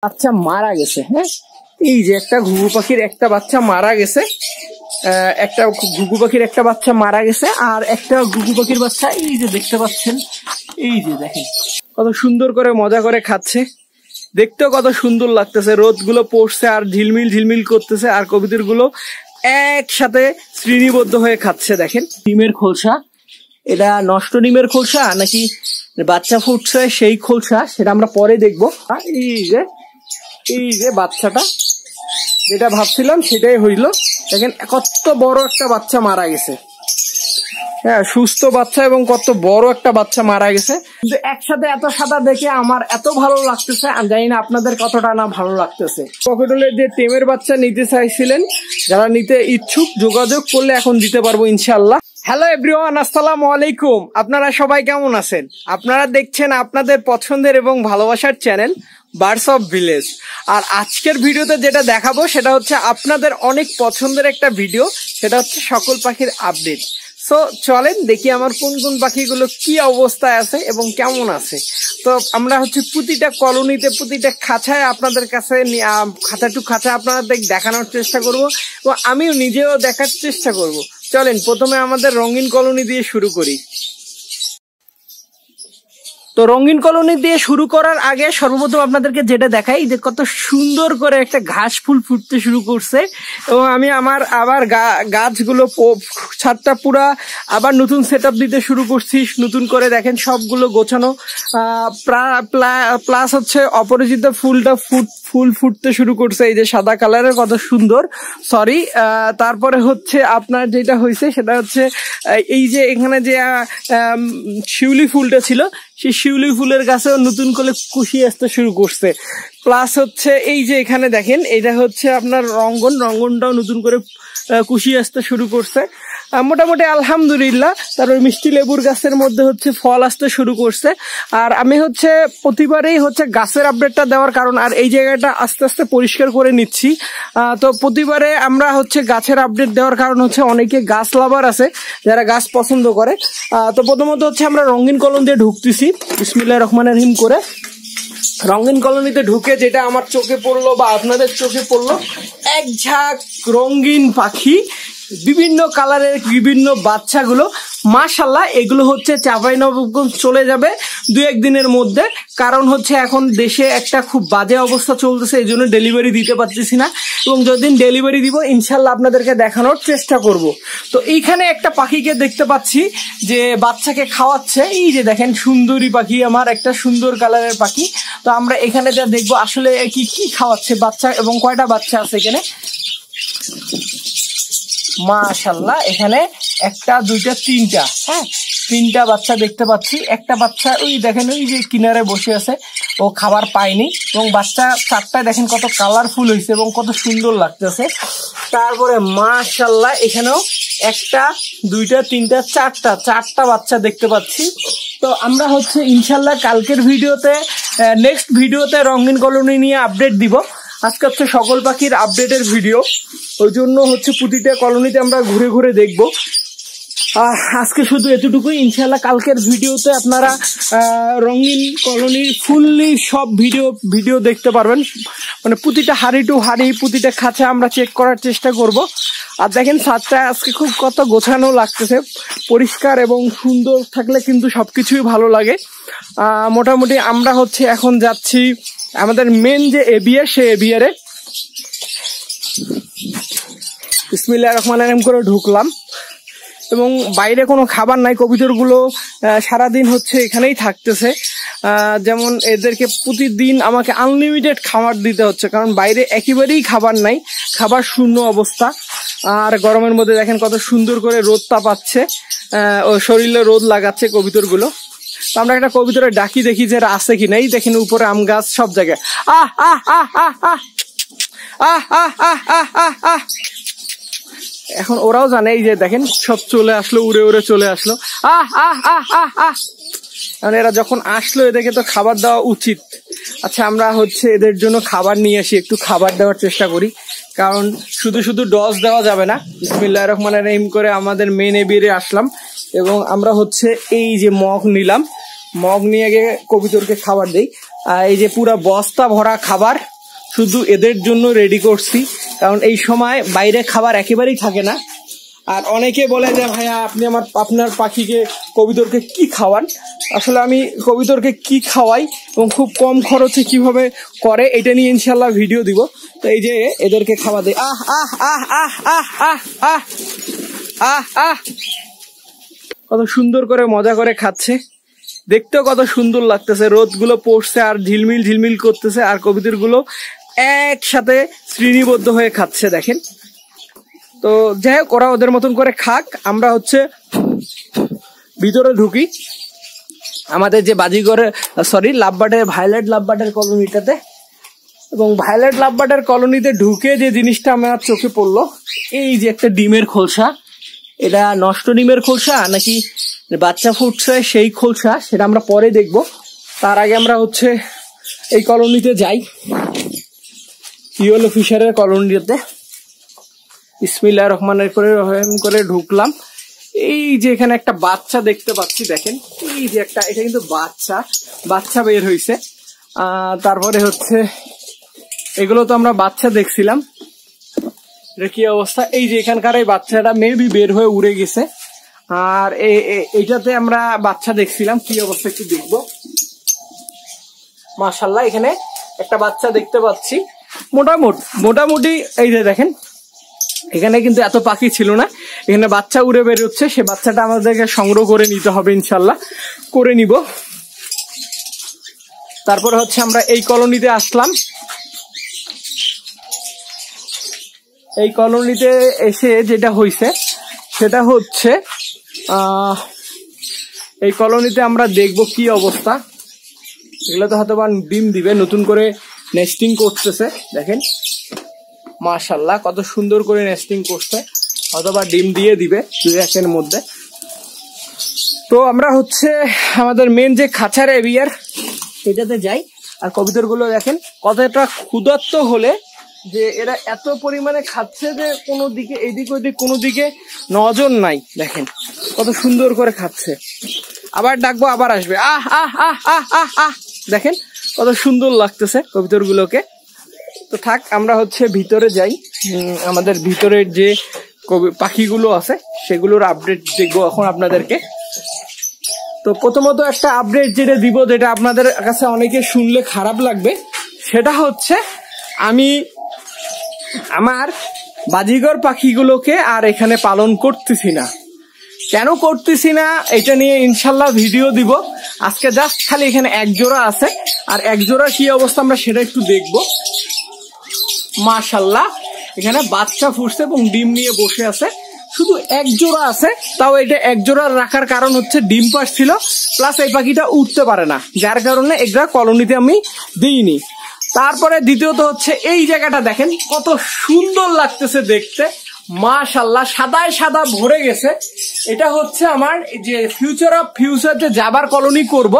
বাচ্চা মারা গেছে। হ্যাঁ, এই যে একটা ঘুঘু পাখির একটা বাচ্চা মারা গেছে, একটা ঘুঘু পাখির একটা বাচ্চা মারা গেছে, আর একটা ঘুঘু পাখির বাচ্চা এই যে দেখতে পাচ্ছেন, এই যে দেখেন কত সুন্দর করে মজা করে খাচ্ছে, দেখতেও কত সুন্দর লাগতেছে। রোদ গুলো পড়ছে আর ঝিলমিল ঝিলমিল করতেছে, আর কবুতর গুলো একসাথে শ্রেণীবদ্ধ হয়ে খাচ্ছে। দেখেন ডিমের খোলসা, এটা নষ্ট ডিমের খোলসা নাকি বাচ্চা ফুটছে সেই খোলসা সেটা আমরা পরে দেখবো। এই যে বাচ্চাটা যেটা ভাবছিলাম সেটাই হইল। দেখেন কত বড় একটা বাচ্চা মারা গেছে। হ্যাঁ, সুস্থ বাচ্চা এবং কত বড় একটা বাচ্চা মারা গেছে। কিন্তু একসাথে এত সাদা দেখে আমার এত ভালো লাগতেছে, আমি জানি না আপনাদের কতটা না ভালো লাগতেছে। ককটেলের যে টেমের বাচ্চা নিতে চাইছিলেন, যারা নিতে ইচ্ছুক যোগাযোগ করলে এখন দিতে পারবো ইনশাল্লাহ। হ্যালো এভরিওয়ান, আসসালামু আলাইকুম। আপনারা সবাই কেমন আছেন? আপনারা দেখছেন আপনাদের পছন্দের এবং ভালোবাসার চ্যানেল বার্ডস অফ ভিলেজ। আর আজকের ভিডিওতে যেটা দেখাবো সেটা হচ্ছে আপনাদের অনেক পছন্দের একটা ভিডিও, সেটা হচ্ছে সকল পাখির আপডেট। সো চলেন দেখি আমার কোন কোন পাখিগুলো কি অবস্থায় আছে এবং কেমন আছে। তো আমরা হচ্ছে প্রতিটা কলোনিতে প্রতিটা খাঁচায় আপনাদের কাছে খাঁচা টু খাঁচা আপনাদের দেখানোর চেষ্টা করব এবং আমিও নিজেও দেখার চেষ্টা করব। চলেন প্রথমে আমাদের রঙিন কলোনি দিয়ে শুরু করি। তো রঙিন কলোনি দিয়ে শুরু করার আগে সর্বপ্রথম আপনাদেরকে যেটা দেখাই, যে কত সুন্দর করে একটা ঘাস ফুল ফুটতে শুরু করছে এবং আমি আমার আবার গাছগুলো ছাদটা পুরা আবার নতুন সেট আপ দিতে শুরু করছি নতুন করে। দেখেন সবগুলো গোছানো, প্লাস হচ্ছে অপরাজিত ফুলটা ফুল ফুটতে শুরু করছে, এই যে সাদা কালারের কত সুন্দর। সরি, তারপরে হচ্ছে আপনার যেটা হয়েছে সেটা হচ্ছে এই যে এখানে যে শিউলি ফুলটা ছিল সেই শিউলি ফুলের গাছেও নতুন করে কুশি আসতে শুরু করছে। প্লাস হচ্ছে এই যে এখানে দেখেন এটা হচ্ছে আপনার রঙ্গনটাও নতুন করে কুশি আসতে শুরু করছে মোটামুটি আলহামদুলিল্লাহ। তারপর মিষ্টি লেবুর গাছের মধ্যে হচ্ছে ফল আসতে শুরু করছে। আর আমি হচ্ছে প্রতিবারেই হচ্ছে গাছের আপডেটটা দেওয়ার কারণ, আর এই জায়গাটা আস্তে আস্তে পরিষ্কার করে নিচ্ছি। তো প্রতিবারে আমরা হচ্ছে গাছের আপডেট দেওয়ার কারণ হচ্ছে অনেকে গাছ লাভার আছে যারা গাছ পছন্দ করে। তো প্রথমত হচ্ছে আমরা রঙিন কলম দিয়ে ঢুকতেছি বিসমিল্লাহির রহমানির রহিম করে। রঙিন কলোনিতে ঢুকে যেটা আমার চোখে পড়লো বা আপনাদের চোখে পড়লো, এক ঝাঁক রঙিন পাখি, বিভিন্ন কালারের বিভিন্ন বাচ্চাগুলো। মাশাআল্লাহ, এগুলো হচ্ছে চাঁপাইনবাবগঞ্জ চলে যাবে 2-1 দিনের মধ্যে। কারণ হচ্ছে এখন দেশে একটা খুব বাজে অবস্থা চলতেছে, এই জন্য ডেলিভারি দিতে পারতেছি না, এবং যতদিন ডেলিভারি দিব ইনশাল্লাহ আপনাদেরকে দেখানোর চেষ্টা করব। তো এইখানে একটা পাখিকে দেখতে পাচ্ছি যে বাচ্চাকে খাওয়াচ্ছে। এই যে দেখেন সুন্দরী পাখি, আমার একটা সুন্দর কালারের পাখি। তো আমরা এখানে যা দেখবো আসলে কি কি খাওয়াচ্ছে বাচ্চা এবং কয়টা বাচ্চা আছে এখানে। মাশাআল্লাহ, এখানে 1, 2, 3টা, হ্যাঁ 3টা বাচ্চা দেখতে পাচ্ছি। একটা বাচ্চা ওই দেখেন ওই যে কিনারে বসে আছে, ও খাবার পায়নি, এবং বাচ্চা 4টায় দেখেন কত কালারফুল হয়েছে এবং কত সুন্দর লাগতেছে। তারপরে মাশাআল্লাহ এখানেও 1, 2, 3, 4টা বাচ্চা দেখতে পাচ্ছি। তো আমরা হচ্ছে ইনশাল্লাহ কালকের ভিডিওতে নেক্সট ভিডিওতে রঙিন কলোনি নিয়ে আপডেট দিব। আজকে হচ্ছে সকল পাখির আপডেটের ভিডিও, ওই জন্য হচ্ছে প্রতিটা কলোনিতে আমরা ঘুরে ঘুরে দেখবো। আজকে শুধু এতটুকুই। ইনশাল্লাহ কালকের ভিডিওতে আপনারা রঙিন কলোনির ফুললি সব ভিডিও দেখতে পারবেন, মানে প্রতিটা হাড়ি টু হাড়ি প্রতিটা খাঁচা আমরা চেক করার চেষ্টা করব। আর দেখেন ছাদটা আজকে খুব কত গোছানো লাগতেছে, পরিষ্কার এবং সুন্দর থাকলে কিন্তু সবকিছুই ভালো লাগে। মোটামুটি আমরা হচ্ছে এখন যাচ্ছি আমাদের মেন যে এভিয়ার, সে এভিয়ারে বিসমিল্লাহির রহমানির রহিম করে ঢুকলাম, এবং বাইরে কোনো খাবার নাই। কবুতরগুলো সারাদিন হচ্ছে এখানেই থাকতেছে। যেমন এদেরকে প্রতিদিন আমাকে আনলিমিটেড খাবার দিতে হচ্ছে, কারণ বাইরে একেবারেই খাবার নাই, খাবার শূন্য অবস্থা। আর গরমের মধ্যে দেখেন কত সুন্দর করে রোদটা পাচ্ছে, ও শরীরে রোদ লাগাচ্ছে কবুতরগুলো। তো আমরা একটা কবুতরের ডাকি দেখি যে আছে কিনা। এই দেখেন উপরে আম গাছ, সব জায়গায় আহ আহ আহ আহ আহ আহ আহ আহ আহ আহ আহ। এখন ওরাও জানে, এই যে দেখেন সব চলে আসলো, উড়ে উড়ে চলে আসলো। আহ আহ আহ আহ আহ। কারণ এরা যখন আসলো এদেরকে তো খাবার দেওয়া উচিত। আচ্ছা, আমরা হচ্ছে এদের জন্য খাবার নিয়ে আসি, একটু খাবার দেওয়ার চেষ্টা করি, কারণ শুধু শুধু ডজ দেওয়া যাবে না। বিসমিল্লাহির রহমানির রহিম করে আমাদের মেন এভিয়ারে আসলাম, এবং আমরা হচ্ছে এই যে মগ নিলাম, মগ নিয়ে গিয়ে কবুতরকে খাবার দেই। এই যে পুরা বস্তা ভরা খাবার শুধু এদের জন্য রেডি করছি, কারণ এই সময় বাইরে খাবার একেবারেই থাকে না। আর অনেকে বলে যে ভাইয়া আপনি আপনার পাখিকে কবিতরকে কি খাওয়ান। আসলে আমি কবিতরকে কি খাওয়াই এবং খুব কম খরচে কিভাবে করে এটা নিয়ে ইনশাল্লাহ ভিডিও দিব। তো এই যে এদেরকে খাওয়া দেয়, আহ আহ আহ আহ আহ আহ আহ আহ আহ কত সুন্দর করে মজা করে খাচ্ছে, দেখতেও কত সুন্দর লাগতেছে। রোদ গুলো পড়ছে আর ঝিলমিল ঝিলমিল করতেছে, আর কবিতর গুলো একসাথে শ্রেণীবদ্ধ হয়ে খাচ্ছে দেখেন। তো যাই হোক, ওরা ওদের মতন করে খাক, আমরা হচ্ছে ভিতরে ঢুকি আমাদের যে বাজিগরের লাভবার্ডের ভায়োলেট লাভবার্ডের কলোনিটাতে। এবং ভায়োলেট লাভবার্ডের কলোনিতে ঢুকে যে জিনিসটা আমার চোখে পড়লো, এই যে একটা ডিমের খোলসা, এটা নষ্ট ডিমের খোলসা নাকি বাচ্চা ফুটছে সেই খোলসা সেটা আমরা পরে দেখবো। তার আগে আমরা হচ্ছে এই কলোনিতে যাই, ইয়েলো ফিশারের কলোনিতে। বিসমিল্লাহির রহমানির রহিম করে ঢুকলাম। এই যে এখানে একটা বাচ্চা দেখতে পাচ্ছি দেখেন, এই যে একটা, এটা কিন্তু বাচ্চা বের হয়েছে। তারপরে হচ্ছে এগুলো তো আমরা বাচ্চা দেখছিলাম, এটা কি অবস্থা। এই যে এখানকার এই বাচ্চাটা মেবি বের হয়ে উড়ে গেছে, আর এইটাতে আমরা বাচ্চা দেখছিলাম, কি অবস্থা একটু দেখবো। মাশাআল্লাহ এখানে একটা বাচ্চা দেখতে পাচ্ছি, মোটামুটি এই যে দেখেন, এখানে কিন্তু এত পাখি ছিল না, এখানে বাচ্চা উড়ে বেরোচ্ছে। সে বাচ্চাটা আমাদেরকে সংগ্রহ করে নিতে হবে, ইনশাল্লাহ করে নিব। তারপরে হচ্ছে আমরা এই কলোনিতে আসলাম। এই কলোনিতে এসে যেটা হয়েছে সেটা হচ্ছে এই কলোনিতে আমরা দেখব কি অবস্থা। এগুলো তো হয়তো বা ডিম দিবে, নতুন করে নেস্টিং করতেছে দেখেন, মাশাআল্লাহ কত সুন্দর করে নেস্টিং করছে, অথবা ডিম দিয়ে দিবে 2-1 মধ্যে। তো আমরা হচ্ছে আমাদের মেন যে খাঁচার এরিয়ার সেটাতে যাই। আর কবিতর গুলো দেখেন কতটা ক্ষুধার্ত হলে যে এরা এত পরিমাণে খাচ্ছে যে কোনো দিকে এদিক ওদিক কোনো দিকে নজর নাই, দেখেন কত সুন্দর করে খাচ্ছে। আবার ডাকবো আবার আসবে, আহ আহ আহ আহ আহ আহ দেখেন কত সুন্দর লাগতেছে কবিতর গুলোকে। তো থাক, আমরা হচ্ছে ভিতরে যাই, আমাদের ভিতরের যে পাখিগুলো আছে সেগুলোর আপডেট দেখবো এখন আপনাদেরকে। তো প্রথমত একটা আপডেট যেটা দিব, যেটা আপনাদের কাছে অনেকে শুনলে খারাপ লাগবে, সেটা হচ্ছে আমি আমার বাজিগর পাখিগুলোকে আর এখানে পালন করতেছি না। কেন করতেছি না এটা নিয়ে ইনশাল্লাহ ভিডিও দিব। আজকে জাস্ট খালি এখানে এক জোড়া আছে, আর এক জোড়া কি অবস্থা আমরা সেটা একটু দেখবো। মাশাআল্লাহ এখানে বাচ্চা ফুটছে এবং ডিম নিয়ে বসে আছে, শুধু এক জোড়া আছে। তাও এটা এক জোড়া রাখার কারণ হচ্ছে ডিম পাচ্ছিল, প্লাস এই পাখিটা উঠতে পারে না, যার কারণে এগুলা কলোনিতে আমি দিইনি। তারপরে দ্বিতীয়ত হচ্ছে এই জায়গাটা দেখেন কত সুন্দর লাগতেছে দেখতে, মাশাআল্লাহ সাদায় সাদা ভরে গেছে। এটা হচ্ছে আমার যে ফিউচার যে জাবার কলোনি করব,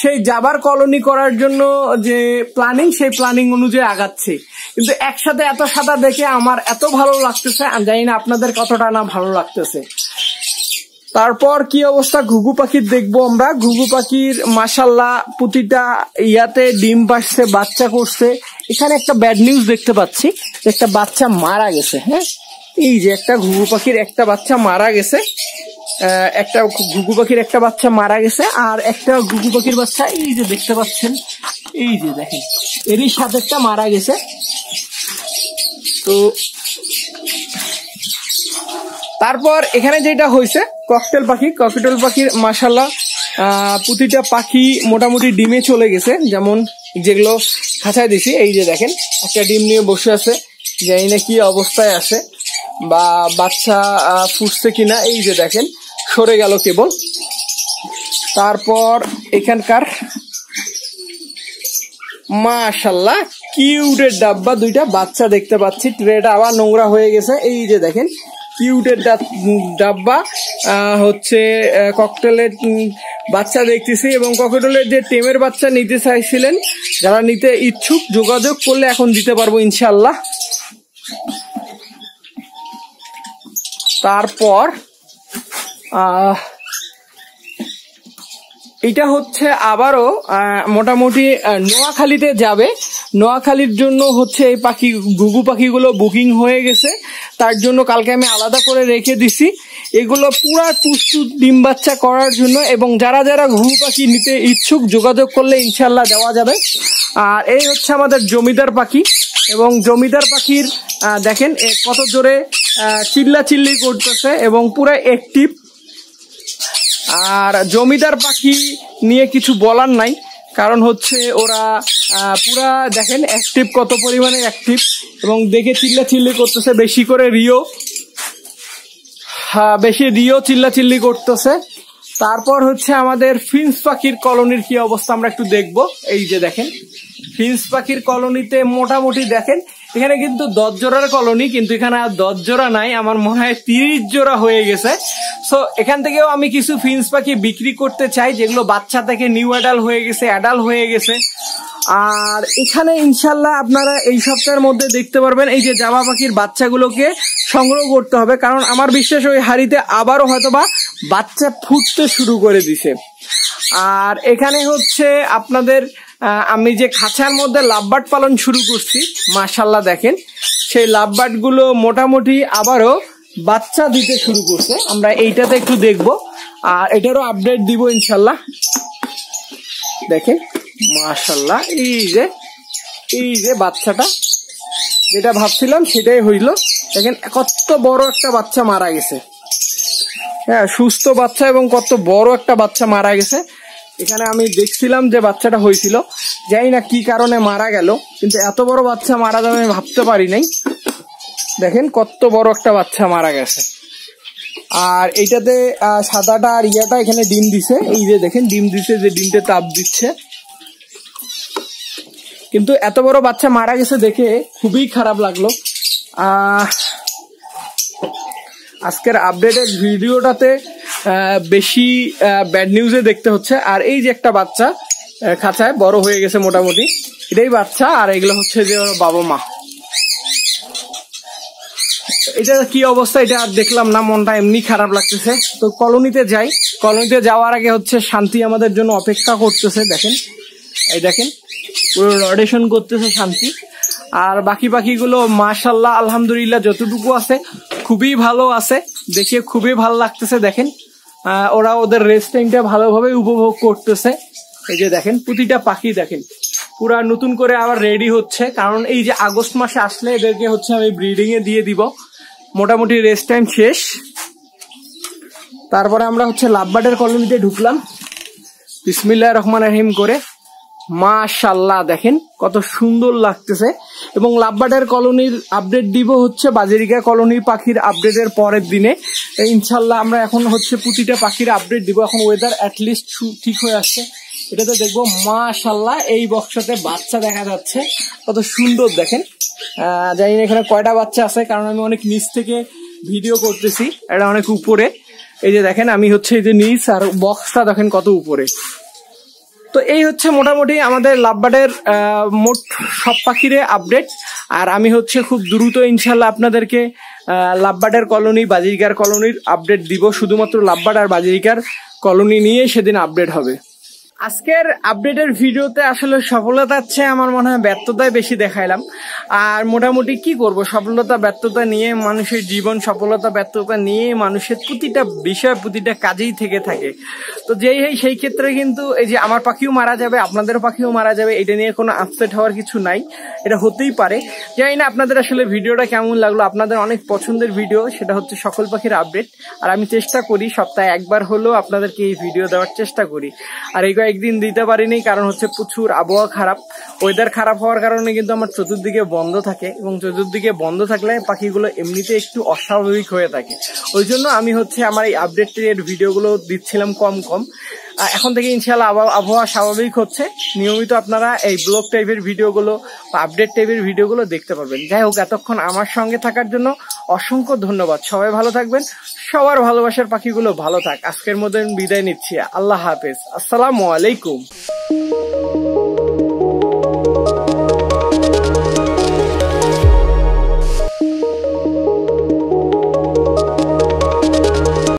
সেই জাবার কলোনি করার জন্য যে প্ল্যানিং, সেই প্ল্যানিং অনুযায়ী আগাচ্ছে। কিন্তু একসাথে এত সাদা দেখে আমার এত ভালো লাগতেছে, আমি জানি না আপনাদের কতটা না ভালো লাগতেছে। তারপর কি অবস্থা ঘুঘু পাখির দেখবো আমরা। ঘুঘু পাখির মাশাআল্লাহ প্রতিটা ইয়াতে ডিম পাচ্ছে, বাচ্চা করছে। এখানে একটা ব্যাড নিউজ দেখতে পাচ্ছি, একটা বাচ্চা মারা গেছে। হ্যাঁ, এই যে একটা ঘুঘু পাখির একটা বাচ্চা মারা গেছে, একটা ঘুঘু পাখির একটা বাচ্চা মারা গেছে, আর একটা ঘুঘু পাখির বাচ্চা এই যে দেখতে পাচ্ছেন, এই যে দেখেন এরই সাথে একটা মারা গেছে। তো তারপর এখানে যেটা হয়েছে ককটেল পাখির মাশাআল্লাহ প্রতিটা পাখি মোটামুটি ডিমে চলে গেছে। যেমন যেগুলো খাঁচায় দিছি, এই যে দেখেন একটা ডিম নিয়ে বসে আছে, জানি না কি অবস্থায় আছে বা বাচ্চা ফুটছে কিনা, এই যে দেখেন সরে গেল কেবল। তারপর এখানকার মাশাআল্লাহ কিউটের ডাব্বা দুইটা বাচ্চা দেখতে পাচ্ছি, ট্রেটা আবার নোংরা হয়ে গেছে। এই যে দেখেন কিউটের ডাব্বা হচ্ছে ককটেলের বাচ্চা দেখতেছি, এবং ককটেলের যে টেমের বাচ্চা নিতে চাইছিলেন, যারা নিতে ইচ্ছুক যোগাযোগ করলে এখন দিতে পারবো ইনশাআল্লাহ। তারপর এটা হচ্ছে আবারও মোটামুটি নোয়াখালীতে যাবে। নোয়াখালীর জন্য হচ্ছে এই পাখি ঘুঘু পাখিগুলো বুকিং হয়ে গেছে, তার জন্য কালকে আমি আলাদা করে রেখে দিছি। এগুলো পুরা প্রস্তুত ডিম বাচ্চা করার জন্য, এবং যারা যারা ঘুঘু পাখি নিতে ইচ্ছুক যোগাযোগ করলে ইনশাল্লাহ দেওয়া যাবে। আর এই হচ্ছে আমাদের জমিদার পাখি, এবং জমিদার পাখির দেখেন কত জোরে চিল্লাচিল্লি করতেছে এবং পুরো অ্যাক্টিভ। আর জমিদার পাখি নিয়ে কিছু বলার নাই, কারণ হচ্ছে ওরা পুরা দেখেন অ্যাক্টিভ, কত পরিমাণে অ্যাক্টিভ, এবং দেখে চিল্লাচিল্লি করতেছে বেশি করে। রিও চিল্লাচিল্লি করতেছে। তারপর হচ্ছে আমাদের ফিন্স পাখির কলোনির কি অবস্থা আমরা একটু দেখবো। এই যে দেখেন ফিন্স পাখির কলোনিতে মোটামুটি দেখেন এখানে কিন্তু 10 জোড়ার কলোনি, কিন্তু এখানে আর 10 জোড়া নাই, আমার মনে হয় 30 জোড়া হয়ে গেছে। সো এখান থেকেও আমি কিছু ফিন্স পাখি বিক্রি করতে চাই, যেগুলো বাচ্চা থেকে নিউ অ্যাডাল্ট হয়ে গেছে, অ্যাডাল্ট হয়ে গেছে। আর এখানে ইনশাল্লাহ আপনারা এই সপ্তাহের মধ্যে দেখতে পারবেন এই যে জাবা পাখির বাচ্চাগুলোকে সংগ্রহ করতে হবে, কারণ আমার বিশ্বাস ওই হাড়িতে আবারও হয়তোবা বাচ্চা ফুটতে শুরু করে দিছে। আর এখানে হচ্ছে আপনাদের আমি যে খাঁচার মধ্যে লাভবার্ড পালন শুরু করছি, মাশাল্লাহ দেখেন সেই লাভবার্ড গুলো মোটামুটি আবারও বাচ্চা দিতে শুরু করছে। আমরা এইটাতে একটু দেখবো, আর এটারও আপডেট দিব ইনশাল্লাহ। দেখেন মাশাল্লাহ, এই যে বাচ্চাটা যেটা ভাবছিলাম সেটাই হইল। দেখেন কত বড় একটা বাচ্চা মারা গেছে, হ্যাঁ সুস্থ বাচ্চা, এবং কত বড় একটা বাচ্চা মারা গেছে। এখানে আমি দেখছিলাম যে বাচ্চাটা হয়েছিল, জানি না কি কারণে মারা গেল, কিন্তু এত বড় বাচ্চা মারা যাবে আমি ভাবতে পারি নাই। দেখেন কত বড় একটা বাচ্চা মারা গেছে। আর এইটাতে সাদাটা আর ইয়াটা এখানে ডিম দিছে, এই যে দেখেন ডিম দিছে, যে ডিমটা তাপ দিচ্ছে। কিন্তু এত বড় বাচ্চা মারা গেছে দেখে খুবই খারাপ লাগলো। আজকের আপডেটের ভিডিওটাতে বেশি ব্যাড নিউজে দেখতে হচ্ছে। আর এই যে একটা বাচ্চা খাঁচায় বড় হয়ে গেছে মোটামুটি, এটাই বাচ্চা। আর এগুলো হচ্ছে যে ওর বাবা মা। এটা কি অবস্থা এটা আর দেখলাম না, মনটা এমনি খারাপ লাগতেছে। তো কলোনিতে যাই, কলোনিতে যাওয়ার আগে হচ্ছে শান্তি আমাদের জন্য অপেক্ষা করতেছে। দেখেন এই দেখেন পুরো রডেশন করতেছে শান্তি। আর বাকি পাখিগুলো মাশাল্লাহ আলহামদুলিল্লাহ যতটুকু আছে খুবই ভালো আছে, দেখে খুবই ভালো লাগতেছে। দেখেন ওরা ওদের রেস্ট টাইমটা ভালোভাবে উপভোগ করতেছে। এই যে দেখেন প্রতিটা পাখি দেখেন পুরা নতুন করে আবার রেডি হচ্ছে, কারণ এই যে আগস্ট মাসে আসলে এদেরকে হচ্ছে আমি ব্রিডিং এ দিয়ে দিব। মোটামুটি রেস্ট টাইম শেষ। তারপরে আমরা হচ্ছে লাভবার্ডের কলোনিতে ঢুকলাম বিসমিল্লাহির রহমানির রহিম করে। মাশাল্লাহ দেখেন কত সুন্দর লাগতেছে। এবং লাভবার্ডের কলোনির আপডেট দিব হচ্ছে বাজেরিকা কলোনির পাখির আপডেটের পরের দিনে ইনশাল্লাহ। আমরা এখন হচ্ছে প্রতিটা পাখির আপডেট দিব। এখন ওয়েদার অ্যাটলিস্ট ঠিক হয়ে আসছে, এটাতে দেখবো। মাশাল্লাহ এই বক্সটাতে বাচ্চা দেখা যাচ্ছে কত সুন্দর দেখেন। জানি না এখানে কয়টা বাচ্চা আছে, কারণ আমি অনেক নিচ থেকে ভিডিও করতেছি, এটা অনেক উপরে। এই যে দেখেন আমি হচ্ছে এই যে নিচ, আর বক্সটা দেখেন কত উপরে। তো এই হচ্ছে মোটামুটি আমাদের লাভবার্ডের মোট সব পাখিরে আপডেট। আর আমি হচ্ছে খুব দ্রুত ইনশাল্লাহ আপনাদেরকে লাভবার্ডের কলোনি বাজিরিকার কলোনির আপডেট দিব। শুধুমাত্র লাভবার্ড আর বাজিরিকার কলোনি নিয়ে সেদিন আপডেট হবে। আজকের আপডেটের ভিডিওতে আসলে সফলতার চেয়ে আমার মনে হয় ব্যর্থতায় বেশি দেখাইলাম। আর মোটামুটি কি করব, সফলতা ব্যর্থতা নিয়ে মানুষের জীবন, সফলতা ব্যর্থতা নিয়ে মানুষের প্রতিটা বিষয় প্রতিটা কাজেই থেকে থাকে। তো যেই সেই ক্ষেত্রে কিন্তু এই যে আমার পাখিও মারা যাবে, আপনাদের পাখিও মারা যাবে, এটা নিয়ে কোনো আপসেট হওয়ার কিছু নাই, এটা হতেই পারে। জানি না আপনাদের আসলে ভিডিওটা কেমন লাগলো, আপনাদের অনেক পছন্দের ভিডিও, সেটা হচ্ছে সকল পাখির আপডেট। আর আমি চেষ্টা করি সপ্তাহে একবার হলেও আপনাদেরকে এই ভিডিও দেওয়ার চেষ্টা করি। আর এই কয়েকদিন দিতে পারিনি কারণ হচ্ছে প্রচুর আবহাওয়া খারাপ, ওয়েদার খারাপ হওয়ার কারণে কিন্তু আমার চতুর্দিকে বন্ধ থাকে, এবং চতুর্দিকে বন্ধ থাকলে পাখিগুলো এমনিতে একটু অস্বাভাবিক হয়ে থাকে। ওই জন্য আমি হচ্ছে আমার এই আপডেটের ভিডিওগুলো দিচ্ছিলাম কম কম। এখন থেকে ইনশাআল্লাহ আবহাওয়া স্বাভাবিক হচ্ছে, নিয়মিত আপনারা এই ব্লগ টাইপের ভিডিওগুলো বা আপডেট টাইপের ভিডিওগুলো দেখতে পারবেন। যাই হোক, এতক্ষণ আমার সঙ্গে থাকার জন্য অসংখ্য ধন্যবাদ। সবাই ভালো থাকবেন, সবার ভালোবাসার পাখিগুলো ভালো থাক। আজকের মতো বিদায় নিচ্ছি, আল্লাহ হাফেজ, আসসালামু আলাইকুম।